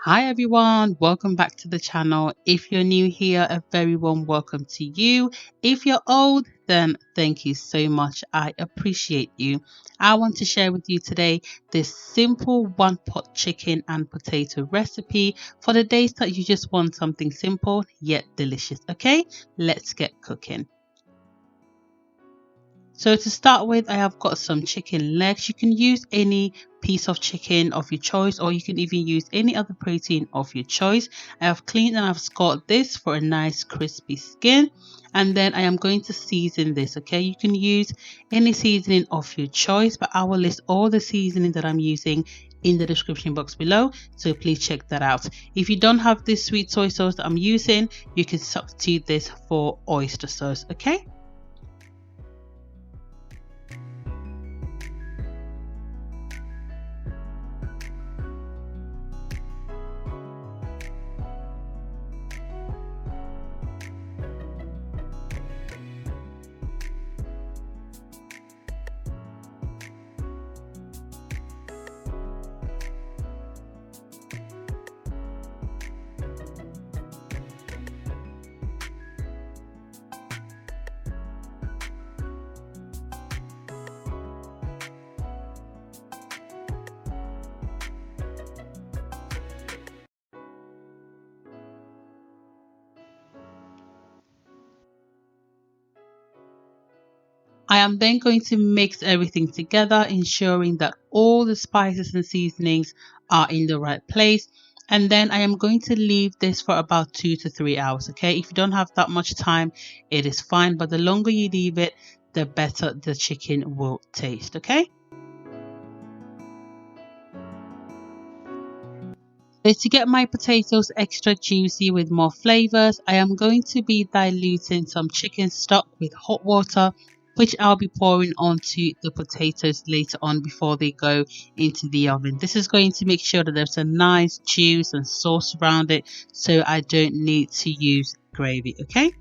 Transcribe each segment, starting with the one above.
Hi everyone, welcome back to the channel. If you're new here, a very warm welcome to you. If you're old, then thank you so much. I appreciate you. I want to share with you today this simple one pot chicken and potato recipe for the days that you just want something simple yet delicious. Okay, let's get cooking. So to start with, I have got some chicken legs. You can use any piece of chicken of your choice, or you can even use any other protein of your choice. I have cleaned and I've scalded this for a nice crispy skin, and then I am going to season this. Okay, you can use any seasoning of your choice, but I will list all the seasoning that I'm using in the description box below, so please check that out. If you don't have this sweet soy sauce that I'm using, you can substitute this for oyster sauce. Okay. I am then going to mix everything together, ensuring that all the spices and seasonings are in the right place. And then I am going to leave this for about 2 to 3 hours. Okay, if you don't have that much time, it is fine, but the longer you leave it, the better the chicken will taste. Okay. So to get my potatoes extra juicy with more flavors, I am going to be diluting some chicken stock with hot water, which I'll be pouring onto the potatoes later on before they go into the oven. This is going to make sure that there's a nice juice and sauce around it, so I don't need to use gravy. Okay.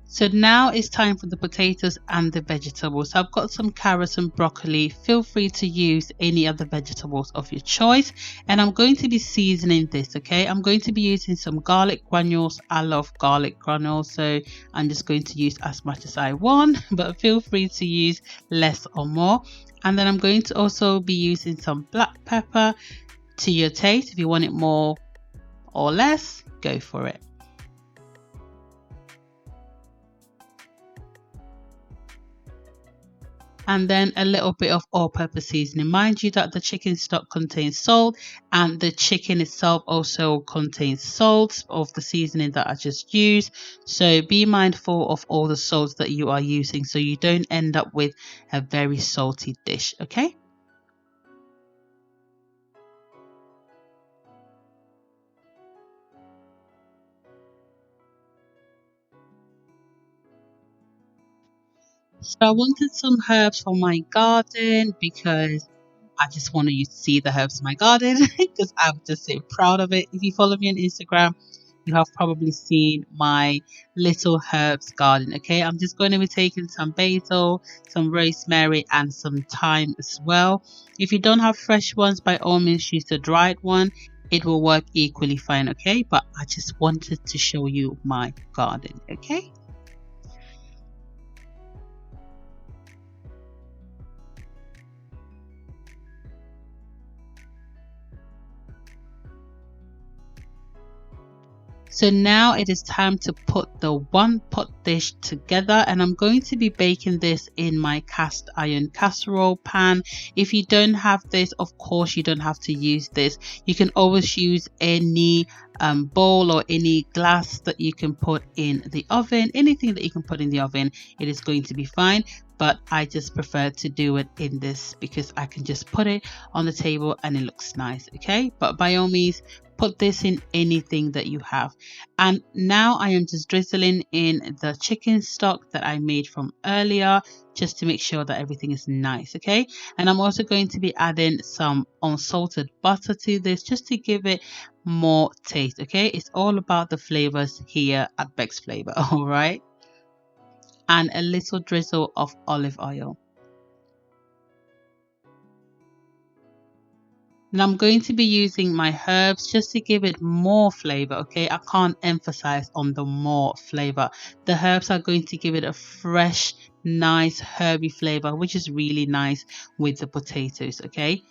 So now it's time for the potatoes and the vegetables. I've got some carrots and broccoli. Feel free to use any other vegetables of your choice. And I'm going to be seasoning this, okay? I'm going to be using some garlic granules. I love garlic granules, so I'm just going to use as much as I want, but feel free to use less or more. And then I'm going to also be using some black pepper to your taste. If you want it more or less, go for it. And then a little bit of all-purpose seasoning. Mind you that the chicken stock contains salt, and the chicken itself also contains salt of the seasoning that I just used. So be mindful of all the salts that you are using, so you don't end up with a very salty dish. Okay. So I wanted some herbs for my garden because I just want you to see the herbs in my garden because I'm just so proud of it. If you follow me on Instagram, you have probably seen my little herbs garden. Okay, I'm just going to be taking some basil, some rosemary, and some thyme as well. If you don't have fresh ones, by all means use the dried one. It will work equally fine. Okay, but I just wanted to show you my garden. Okay. So now it is time to put the one pot dish together, and I'm going to be baking this in my cast iron casserole pan. If you don't have this, of course you don't have to use this. You can always use any bowl or any glass that you can put in the oven. Anything that you can put in the oven, it is going to be fine. But I just prefer to do it in this because I can just put it on the table and it looks nice. Okay, but by all means put this in anything that you have. And now I am just drizzling in the chicken stock that I made from earlier, just to make sure that everything is nice. Okay, and I'm also going to be adding some unsalted butter to this, just to give it more taste. Okay, it's all about the flavors here at Beck's Flavor. All right, and a little drizzle of olive oil. And I'm going to be using my herbs just to give it more flavor. Okay, I can't emphasize on the more flavor. The herbs are going to give it a fresh, nice herby flavor, which is really nice with the potatoes. Okay,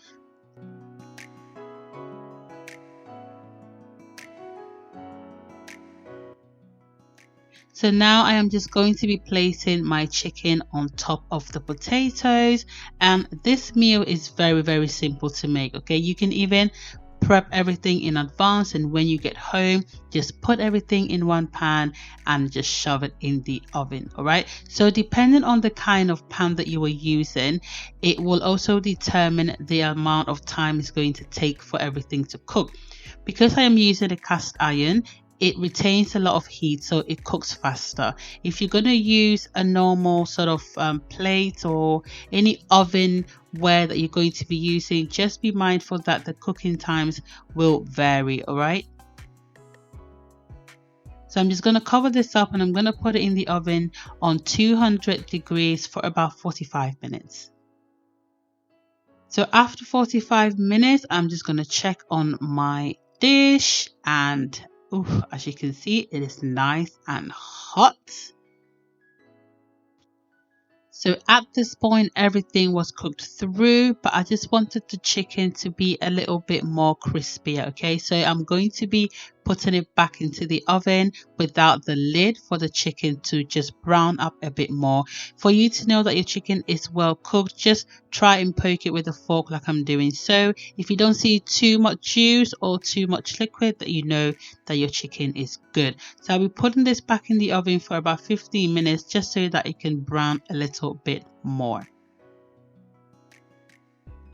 so now I am just going to be placing my chicken on top of the potatoes, and this meal is very simple to make. Okay, you can even prep everything in advance, and when you get home, just put everything in one pan and just shove it in the oven. All right, so depending on the kind of pan that you are using, it will also determine the amount of time it's going to take for everything to cook. Because I am using a cast iron, it retains a lot of heat, so it cooks faster. If you're going to use a normal sort of plate or any oven ware that you're going to be using, just be mindful that the cooking times will vary. All right, so I'm just going to cover this up, and I'm going to put it in the oven on 200 degrees for about 45 minutes. So after 45 minutes, I'm just going to check on my dish, and as you can see, it is nice and hot. So at this point, everything was cooked through, but I just wanted the chicken to be a little bit more crispier. Okay, so I'm going to be putting it back into the oven without the lid for the chicken to just brown up a bit more. For you to know that your chicken is well cooked, just try and poke it with a fork like I'm doing. So if you don't see too much juice or too much liquid, that you know that your chicken is good. So I'll be putting this back in the oven for about 15 minutes, just so that it can brown a little bit more.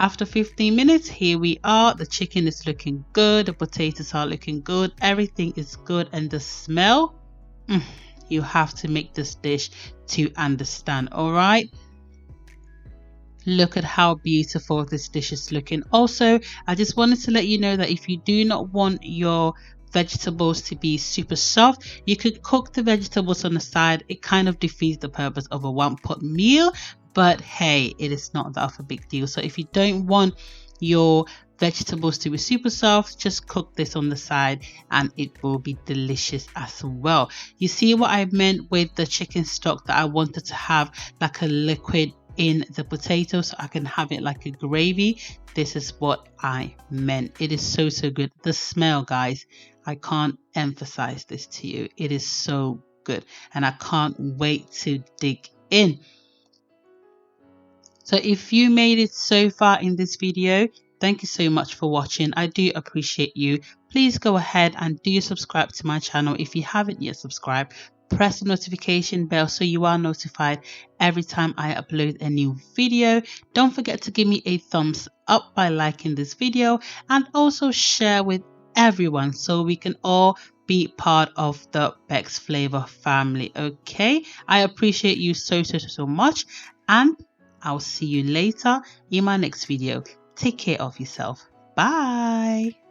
After 15 minutes, here we are. The chicken is looking good, the potatoes are looking good, everything is good, and the smell, you have to make this dish to understand. All right, look at how beautiful this dish is looking. Also, I just wanted to let you know that if you do not want your vegetables to be super soft, you could cook the vegetables on the side. It kind of defeats the purpose of a one-pot meal, but hey, it is not that of a big deal. So if you don't want your vegetables to be super soft, just cook this on the side and it will be delicious as well. You see what I meant with the chicken stock, that I wanted to have like a liquid in the potato so I can have it like a gravy. This is what I meant. It is so good. The smell, guys, I can't emphasize this to you. It is so good, and I can't wait to dig in. So if you made it so far in this video, thank you so much for watching. I do appreciate you. Please go ahead and do subscribe to my channel if you haven't yet subscribed. Press the notification bell so you are notified every time I upload a new video. Don't forget to give me a thumbs up by liking this video, and also share with everyone so we can all be part of the Beck's Flavor family. Okay, I appreciate you so much, and I'll see you later in my next video. Take care of yourself. Bye.